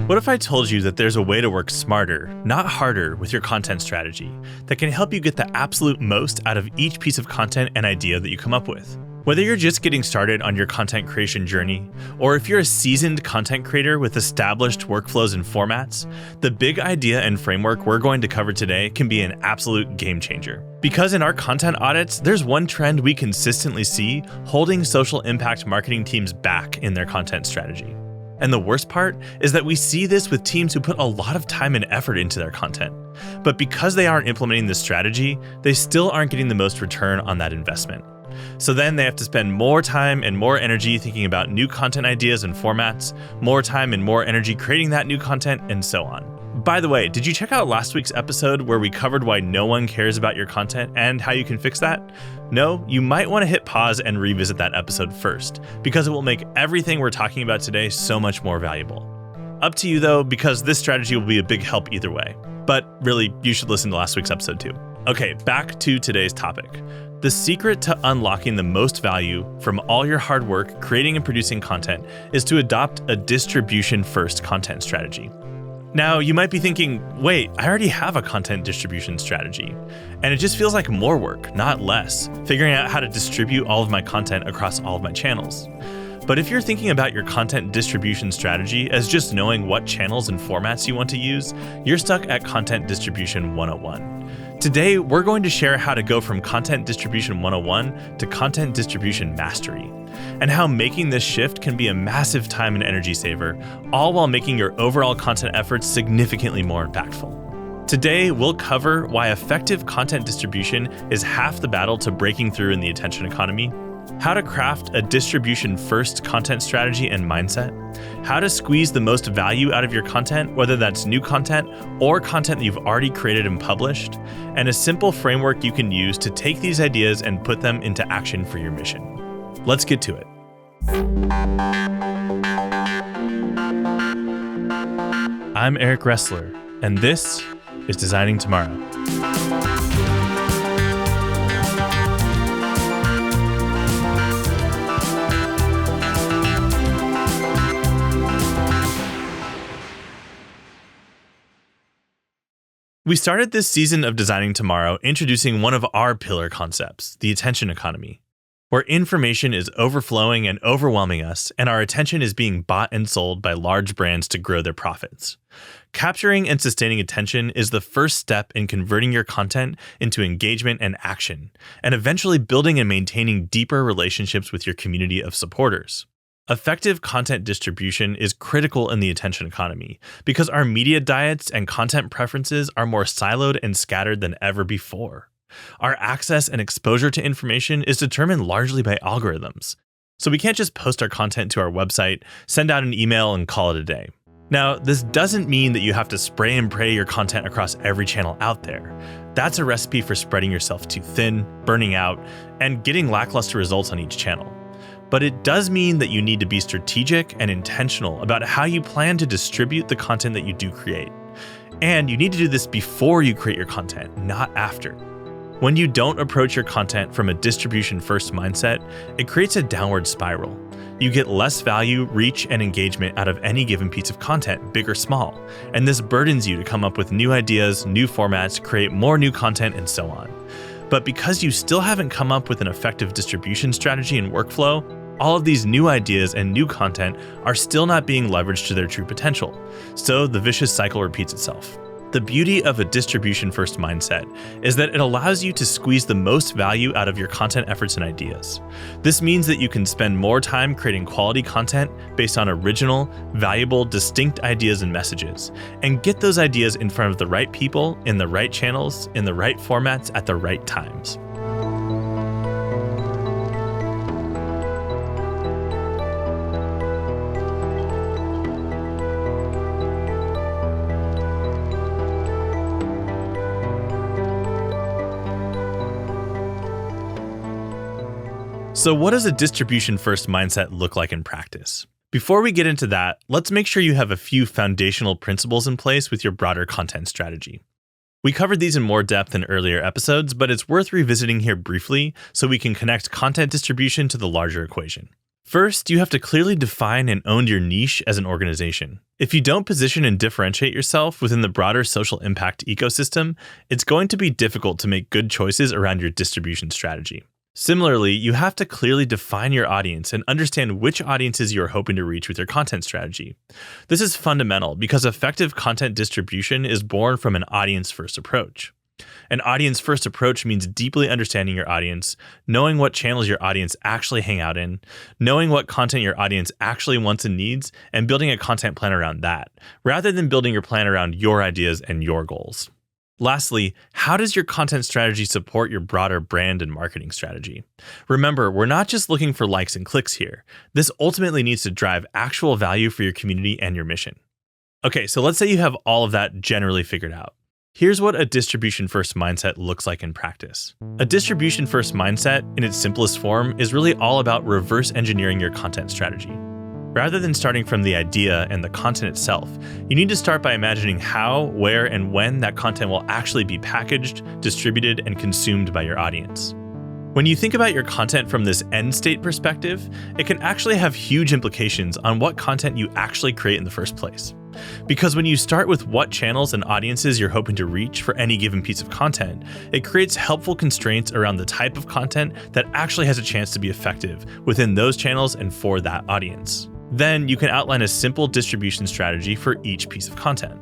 What if I told you that there's a way to work smarter, not harder, with your content strategy that can help you get the absolute most out of each piece of content and idea that you come up with? Whether you're just getting started on your content creation journey, or if you're a seasoned content creator with established workflows and formats, the big idea and framework we're going to cover today can be an absolute game changer. Because in our content audits, there's one trend we consistently see holding social impact marketing teams back in their content strategy. And the worst part is that we see this with teams who put a lot of time and effort into their content. But because they aren't implementing this strategy, they still aren't getting the most return on that investment. So then they have to spend more time and more energy thinking about new content ideas and formats, more time and more energy creating that new content, and so on. By the way, did you check out last week's episode where we covered why no one cares about your content and how you can fix that? No, you might want to hit pause and revisit that episode first, because it will make everything we're talking about today so much more valuable. Up to you though, because this strategy will be a big help either way. But really, you should listen to last week's episode too. Okay, back to today's topic. The secret to unlocking the most value from all your hard work creating and producing content is to adopt a distribution-first content strategy. Now, you might be thinking, wait, I already have a content distribution strategy, and it just feels like more work, not less, figuring out how to distribute all of my content across all of my channels. But if you're thinking about your content distribution strategy as just knowing what channels and formats you want to use, you're stuck at Content Distribution 101. Today, we're going to share how to go from Content Distribution 101 to Content Distribution Mastery, and how making this shift can be a massive time and energy saver, all while making your overall content efforts significantly more impactful. Today, we'll cover why effective content distribution is half the battle to breaking through in the attention economy, how to craft a distribution-first content strategy and mindset, how to squeeze the most value out of your content, whether that's new content or content that you've already created and published, and a simple framework you can use to take these ideas and put them into action for your mission. Let's get to it. I'm Eric Ressler, and this is Designing Tomorrow. We started this season of Designing Tomorrow introducing one of our pillar concepts, the attention economy, where information is overflowing and overwhelming us, and our attention is being bought and sold by large brands to grow their profits. Capturing and sustaining attention is the first step in converting your content into engagement and action, and eventually building and maintaining deeper relationships with your community of supporters. Effective content distribution is critical in the attention economy because our media diets and content preferences are more siloed and scattered than ever before. Our access and exposure to information is determined largely by algorithms. So we can't just post our content to our website, send out an email, and call it a day. Now, this doesn't mean that you have to spray and pray your content across every channel out there. That's a recipe for spreading yourself too thin, burning out, and getting lackluster results on each channel. But it does mean that you need to be strategic and intentional about how you plan to distribute the content that you do create. And you need to do this before you create your content, not after. When you don't approach your content from a distribution-first mindset, it creates a downward spiral. You get less value, reach, and engagement out of any given piece of content, big or small. And this burdens you to come up with new ideas, new formats, create more new content, and so on. But because you still haven't come up with an effective distribution strategy and workflow, all of these new ideas and new content are still not being leveraged to their true potential. So the vicious cycle repeats itself. The beauty of a distribution-first mindset is that it allows you to squeeze the most value out of your content efforts and ideas. This means that you can spend more time creating quality content based on original, valuable, distinct ideas and messages, and get those ideas in front of the right people, in the right channels, in the right formats, at the right times. So what does a distribution-first mindset look like in practice? Before we get into that, let's make sure you have a few foundational principles in place with your broader content strategy. We covered these in more depth in earlier episodes, but it's worth revisiting here briefly so we can connect content distribution to the larger equation. First, you have to clearly define and own your niche as an organization. If you don't position and differentiate yourself within the broader social impact ecosystem, it's going to be difficult to make good choices around your distribution strategy. Similarly, you have to clearly define your audience and understand which audiences you're hoping to reach with your content strategy. This is fundamental because effective content distribution is born from an audience-first approach. An audience-first approach means deeply understanding your audience, knowing what channels your audience actually hang out in, knowing what content your audience actually wants and needs, and building a content plan around that, rather than building your plan around your ideas and your goals. Lastly, how does your content strategy support your broader brand and marketing strategy? Remember, we're not just looking for likes and clicks here. This ultimately needs to drive actual value for your community and your mission. Okay, so let's say you have all of that generally figured out. Here's what a distribution-first mindset looks like in practice. A distribution-first mindset, in its simplest form, is really all about reverse engineering your content strategy. Rather than starting from the idea and the content itself, you need to start by imagining how, where, and when that content will actually be packaged, distributed, and consumed by your audience. When you think about your content from this end state perspective, it can actually have huge implications on what content you actually create in the first place. Because when you start with what channels and audiences you're hoping to reach for any given piece of content, it creates helpful constraints around the type of content that actually has a chance to be effective within those channels and for that audience. Then you can outline a simple distribution strategy for each piece of content.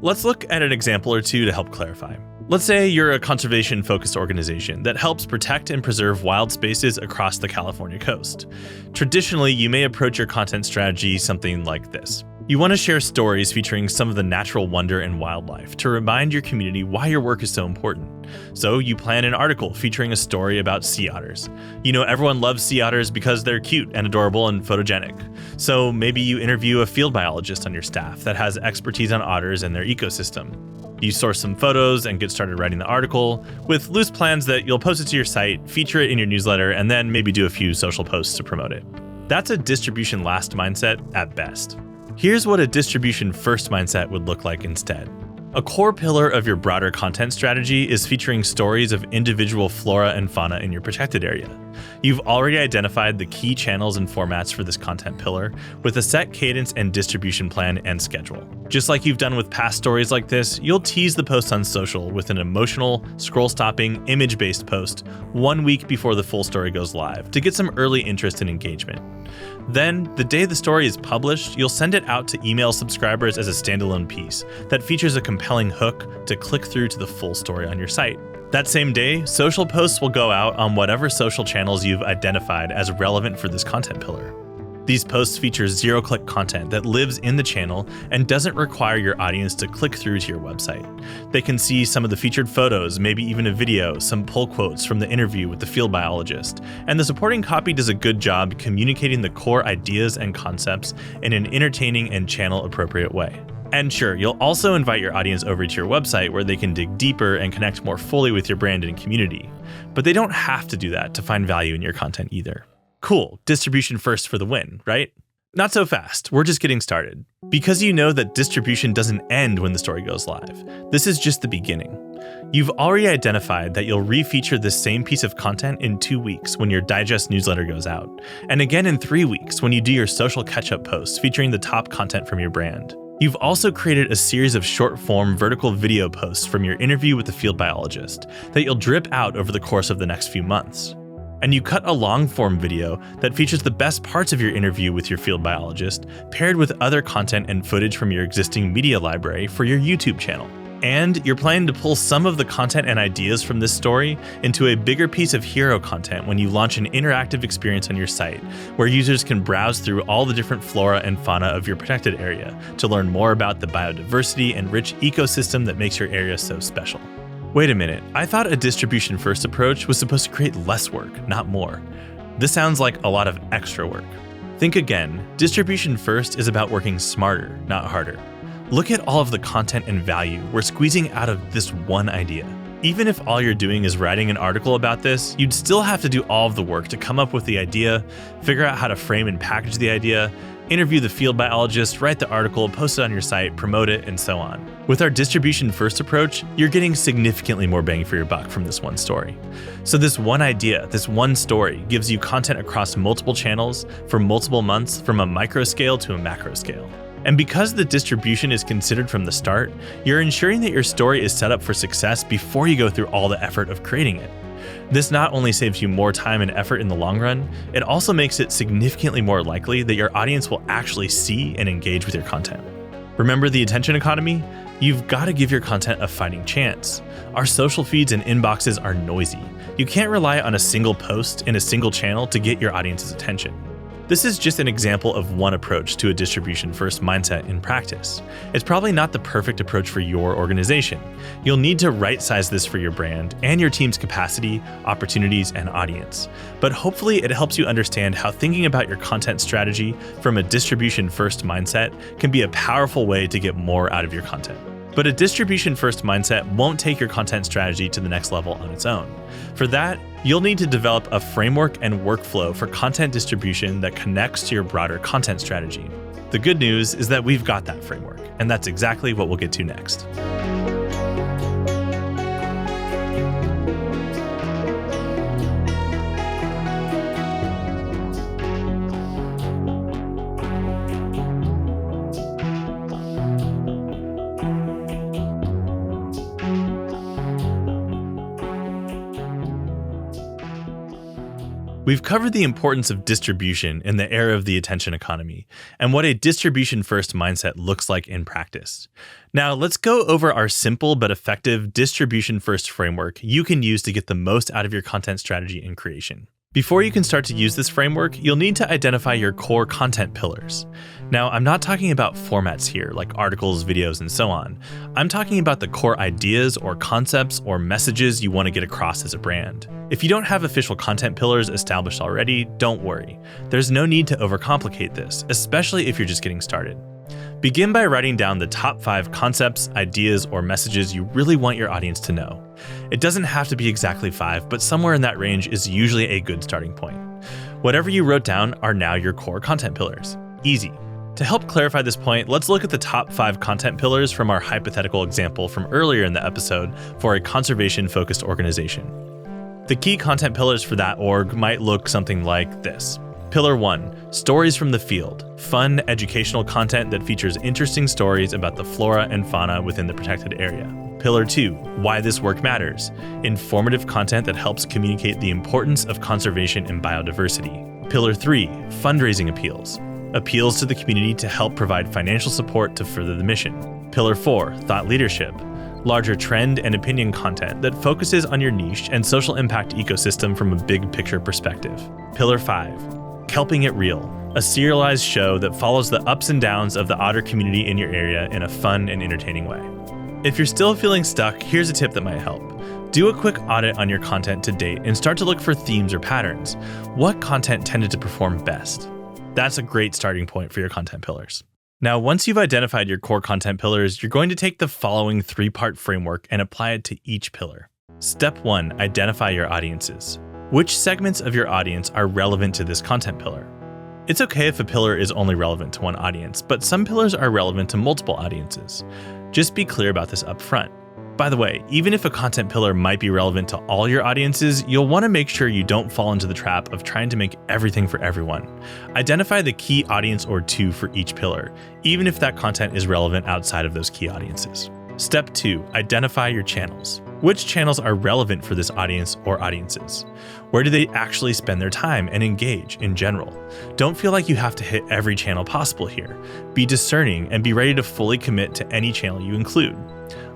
Let's look at an example or two to help clarify. Let's say you're a conservation-focused organization that helps protect and preserve wild spaces across the California coast. Traditionally, you may approach your content strategy something like this. You want to share stories featuring some of the natural wonder and wildlife to remind your community why your work is so important. So you plan an article featuring a story about sea otters. You know everyone loves sea otters because they're cute and adorable and photogenic. So maybe you interview a field biologist on your staff that has expertise on otters and their ecosystem. You source some photos and get started writing the article with loose plans that you'll post it to your site, feature it in your newsletter, and then maybe do a few social posts to promote it. That's a distribution last mindset at best. Here's what a distribution first mindset would look like instead. A core pillar of your broader content strategy is featuring stories of individual flora and fauna in your protected area. You've already identified the key channels and formats for this content pillar with a set cadence and distribution plan and schedule. Just like you've done with past stories like this, you'll tease the post on social with an emotional, scroll-stopping, image-based post 1 week before the full story goes live to get some early interest and engagement. Then, the day the story is published, you'll send it out to email subscribers as a standalone piece that features a compelling hook to click through to the full story on your site. That same day, social posts will go out on whatever social channels you've identified as relevant for this content pillar. These posts feature zero-click content that lives in the channel and doesn't require your audience to click through to your website. They can see some of the featured photos, maybe even a video, some pull quotes from the interview with the field biologist, and the supporting copy does a good job communicating the core ideas and concepts in an entertaining and channel-appropriate way. And sure, you'll also invite your audience over to your website where they can dig deeper and connect more fully with your brand and community. But they don't have to do that to find value in your content either. Cool, distribution first for the win, right? Not so fast, we're just getting started. Because you know that distribution doesn't end when the story goes live. This is just the beginning. You've already identified that you'll refeature this same piece of content in 2 weeks when your digest newsletter goes out, and again in 3 weeks when you do your social catch-up posts featuring the top content from your brand. You've also created a series of short-form vertical video posts from your interview with the field biologist that you'll drip out over the course of the next few months. And you cut a long-form video that features the best parts of your interview with your field biologist, paired with other content and footage from your existing media library for your YouTube channel. And you're planning to pull some of the content and ideas from this story into a bigger piece of hero content when you launch an interactive experience on your site, where users can browse through all the different flora and fauna of your protected area to learn more about the biodiversity and rich ecosystem that makes your area so special. Wait a minute, I thought a distribution-first approach was supposed to create less work, not more. This sounds like a lot of extra work. Think again, distribution first is about working smarter, not harder. Look at all of the content and value we're squeezing out of this one idea. Even if all you're doing is writing an article about this, you'd still have to do all of the work to come up with the idea, figure out how to frame and package the idea, interview the field biologist, write the article, post it on your site, promote it, and so on. With our distribution-first approach, you're getting significantly more bang for your buck from this one story. So this one idea, this one story, gives you content across multiple channels for multiple months from a micro scale to a macro scale. And because the distribution is considered from the start, you're ensuring that your story is set up for success before you go through all the effort of creating it. This not only saves you more time and effort in the long run, it also makes it significantly more likely that your audience will actually see and engage with your content. Remember the attention economy? You've got to give your content a fighting chance. Our social feeds and inboxes are noisy. You can't rely on a single post in a single channel to get your audience's attention. This is just an example of one approach to a distribution-first mindset in practice. It's probably not the perfect approach for your organization. You'll need to right-size this for your brand and your team's capacity, opportunities, and audience. But hopefully it helps you understand how thinking about your content strategy from a distribution-first mindset can be a powerful way to get more out of your content. But a distribution-first mindset won't take your content strategy to the next level on its own. For that, you'll need to develop a framework and workflow for content distribution that connects to your broader content strategy. The good news is that we've got that framework, and that's exactly what we'll get to next. We've covered the importance of distribution in the era of the attention economy and what a distribution-first mindset looks like in practice. Now, let's go over our simple but effective distribution-first framework you can use to get the most out of your content strategy and creation. Before you can start to use this framework, you'll need to identify your core content pillars. Now, I'm not talking about formats here, like articles, videos, and so on. I'm talking about the core ideas or concepts or messages you want to get across as a brand. If you don't have official content pillars established already, don't worry. There's no need to overcomplicate this, especially if you're just getting started. Begin by writing down the top 5 concepts, ideas, or messages you really want your audience to know. It doesn't have to be exactly 5, but somewhere in that range is usually a good starting point. Whatever you wrote down are now your core content pillars. Easy. To help clarify this point, let's look at the top 5 content pillars from our hypothetical example from earlier in the episode for a conservation-focused organization. The key content pillars for that org might look something like this. Pillar 1, stories from the field. Fun, educational content that features interesting stories about the flora and fauna within the protected area. Pillar 2, why this work matters. Informative content that helps communicate the importance of conservation and biodiversity. Pillar 3, fundraising appeals. Appeals to the community to help provide financial support to further the mission. Pillar 4, thought leadership. Larger trend and opinion content that focuses on your niche and social impact ecosystem from a big picture perspective. Pillar 5, Kelping It Real, a serialized show that follows the ups and downs of the otter community in your area in a fun and entertaining way. If you're still feeling stuck, here's a tip that might help. Do a quick audit on your content to date and start to look for themes or patterns. What content tended to perform best? That's a great starting point for your content pillars. Now, once you've identified your core content pillars, you're going to take the following 3-part framework and apply it to each pillar. Step 1, identify your audiences. Which segments of your audience are relevant to this content pillar? It's okay if a pillar is only relevant to one audience, but some pillars are relevant to multiple audiences. Just be clear about this up front. By the way, even if a content pillar might be relevant to all your audiences, you'll want to make sure you don't fall into the trap of trying to make everything for everyone. Identify the key audience or 2 for each pillar, even if that content is relevant outside of those key audiences. Step 2, identify your channels. Which channels are relevant for this audience or audiences? Where do they actually spend their time and engage in general? Don't feel like you have to hit every channel possible here. Be discerning and be ready to fully commit to any channel you include.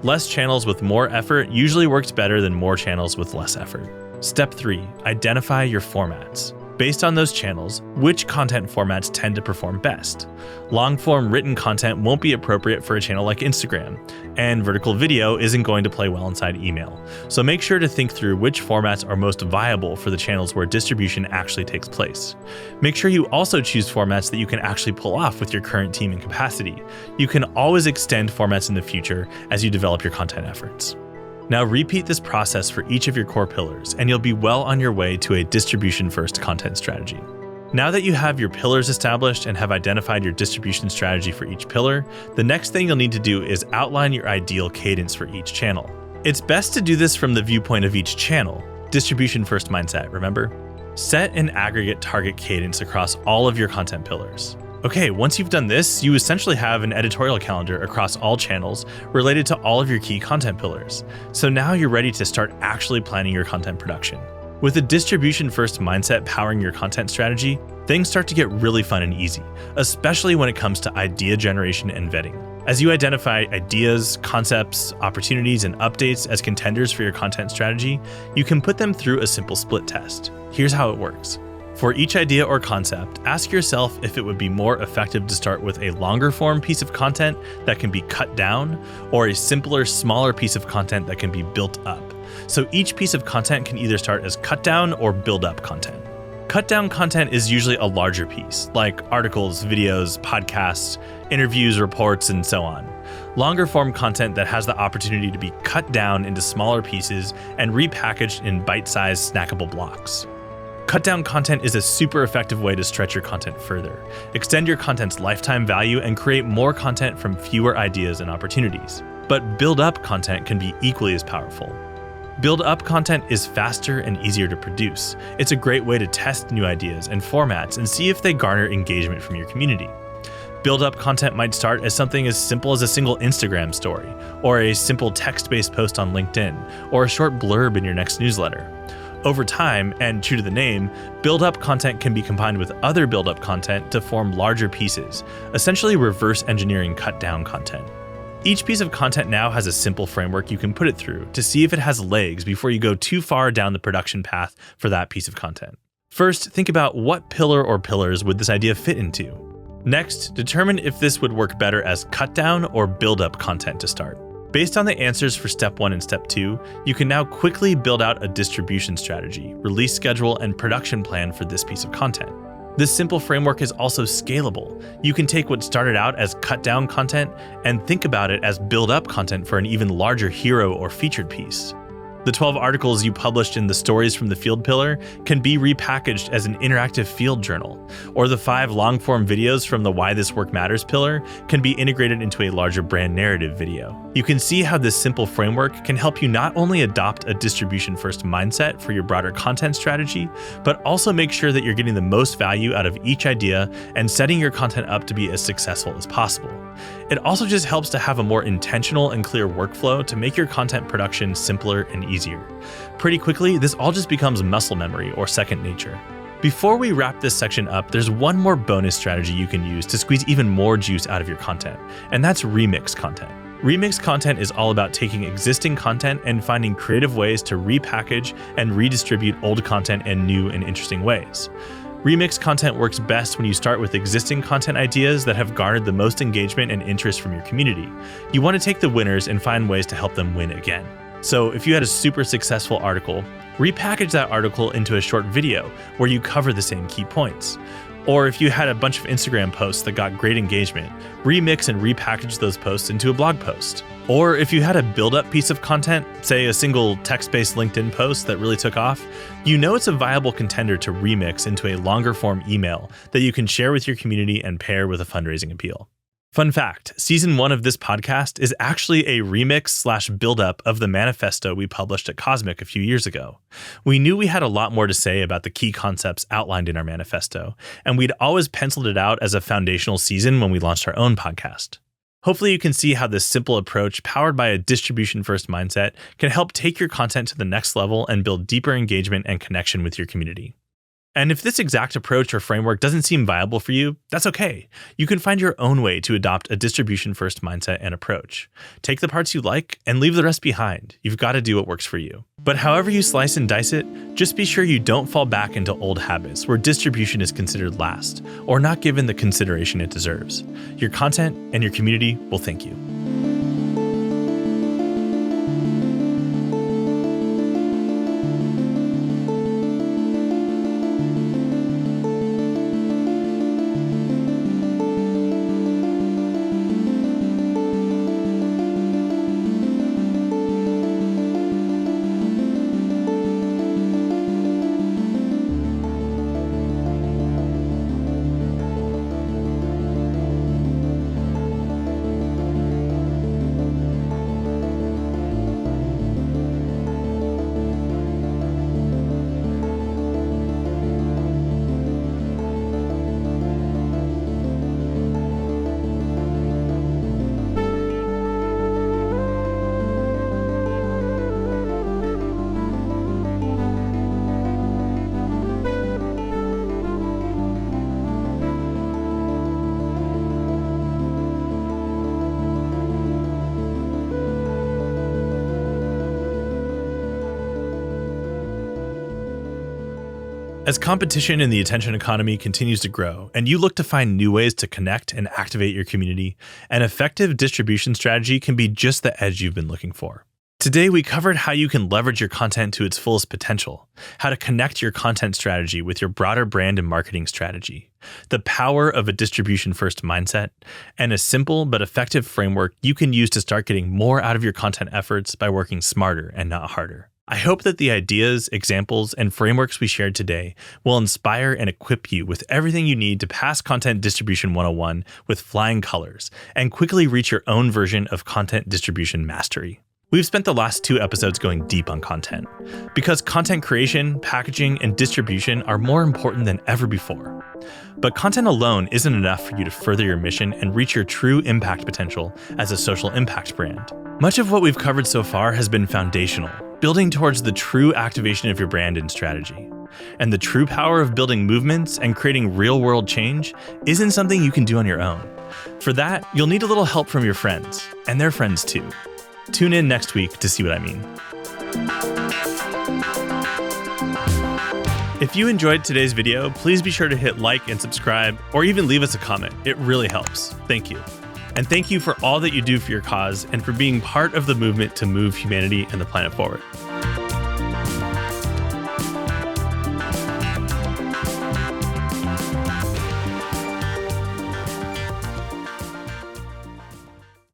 Less channels with more effort usually works better than more channels with less effort. Step 3, identify your formats. Based on those channels, which content formats tend to perform best? Long-form written content won't be appropriate for a channel like Instagram, and vertical video isn't going to play well inside email. So make sure to think through which formats are most viable for the channels where distribution actually takes place. Make sure you also choose formats that you can actually pull off with your current team and capacity. You can always extend formats in the future as you develop your content efforts. Now repeat this process for each of your core pillars, and you'll be well on your way to a distribution-first content strategy. Now that you have your pillars established and have identified your distribution strategy for each pillar, the next thing you'll need to do is outline your ideal cadence for each channel. It's best to do this from the viewpoint of each channel. Distribution-first mindset, remember? Set an aggregate target cadence across all of your content pillars. Okay, once you've done this, you essentially have an editorial calendar across all channels related to all of your key content pillars. So now you're ready to start actually planning your content production. With a distribution-first mindset powering your content strategy, things start to get really fun and easy, especially when it comes to idea generation and vetting. As you identify ideas, concepts, opportunities, and updates as contenders for your content strategy, you can put them through a simple split test. Here's how it works. For each idea or concept, ask yourself if it would be more effective to start with a longer form piece of content that can be cut down, or a simpler, smaller piece of content that can be built up. So each piece of content can either start as cut down or build up content. Cut down content is usually a larger piece, like articles, videos, podcasts, interviews, reports, and so on. Longer form content that has the opportunity to be cut down into smaller pieces and repackaged in bite-sized snackable blocks. Cut down content is a super effective way to stretch your content further, extend your content's lifetime value, and create more content from fewer ideas and opportunities. But build up content can be equally as powerful. Build up content is faster and easier to produce. It's a great way to test new ideas and formats and see if they garner engagement from your community. Build up content might start as something as simple as a single Instagram story, or a simple text-based post on LinkedIn, or a short blurb in your next newsletter. Over time, and true to the name, build-up content can be combined with other build-up content to form larger pieces, essentially reverse engineering cut-down content. Each piece of content now has a simple framework you can put it through to see if it has legs before you go too far down the production path for that piece of content. First, think about what pillar or pillars would this idea fit into. Next, determine if this would work better as cut-down or build-up content to start. Based on the answers for step 1 and step 2, you can now quickly build out a distribution strategy, release schedule, and production plan for this piece of content. This simple framework is also scalable. You can take what started out as cut-down content and think about it as build-up content for an even larger hero or featured piece. The 12 articles you published in the Stories from the Field pillar can be repackaged as an interactive field journal, or the 5 long-form videos from the Why This Work Matters pillar can be integrated into a larger brand narrative video. You can see how this simple framework can help you not only adopt a distribution-first mindset for your broader content strategy, but also make sure that you're getting the most value out of each idea and setting your content up to be as successful as possible. It also just helps to have a more intentional and clear workflow to make your content production simpler and easier. Pretty quickly, this all just becomes muscle memory or second nature. Before we wrap this section up, there's one more bonus strategy you can use to squeeze even more juice out of your content, and that's remix content. Remix content is all about taking existing content and finding creative ways to repackage and redistribute old content in new and interesting ways. Remix content works best when you start with existing content ideas that have garnered the most engagement and interest from your community. You want to take the winners and find ways to help them win again. So if you had a super successful article, repackage that article into a short video where you cover the same key points. Or if you had a bunch of Instagram posts that got great engagement, remix and repackage those posts into a blog post. Or if you had a build-up piece of content, say a single text-based LinkedIn post that really took off, you know it's a viable contender to remix into a longer form email that you can share with your community and pair with a fundraising appeal. Fun fact, season 1 of this podcast is actually a remix/build-up of the manifesto we published at Cosmic a few years ago. We knew we had a lot more to say about the key concepts outlined in our manifesto, and we'd always penciled it out as a foundational season when we launched our own podcast. Hopefully you can see how this simple approach, powered by a distribution-first mindset, can help take your content to the next level and build deeper engagement and connection with your community. And if this exact approach or framework doesn't seem viable for you, that's okay. You can find your own way to adopt a distribution-first mindset and approach. Take the parts you like and leave the rest behind. You've got to do what works for you. But however you slice and dice it, just be sure you don't fall back into old habits where distribution is considered last or not given the consideration it deserves. Your content and your community will thank you. As competition in the attention economy continues to grow, and you look to find new ways to connect and activate your community, an effective distribution strategy can be just the edge you've been looking for. Today, we covered how you can leverage your content to its fullest potential, how to connect your content strategy with your broader brand and marketing strategy, the power of a distribution-first mindset, and a simple but effective framework you can use to start getting more out of your content efforts by working smarter and not harder. I hope that the ideas, examples, and frameworks we shared today will inspire and equip you with everything you need to pass Content Distribution 101 with flying colors and quickly reach your own version of content distribution mastery. We've spent the last 2 episodes going deep on content, because content creation, packaging, and distribution are more important than ever before. But content alone isn't enough for you to further your mission and reach your true impact potential as a social impact brand. Much of what we've covered so far has been foundational, building towards the true activation of your brand and strategy. And the true power of building movements and creating real-world change isn't something you can do on your own. For that, you'll need a little help from your friends, and their friends too. Tune in next week to see what I mean. If you enjoyed today's video, please be sure to hit like and subscribe, or even leave us a comment. It really helps. Thank you. And thank you for all that you do for your cause and for being part of the movement to move humanity and the planet forward.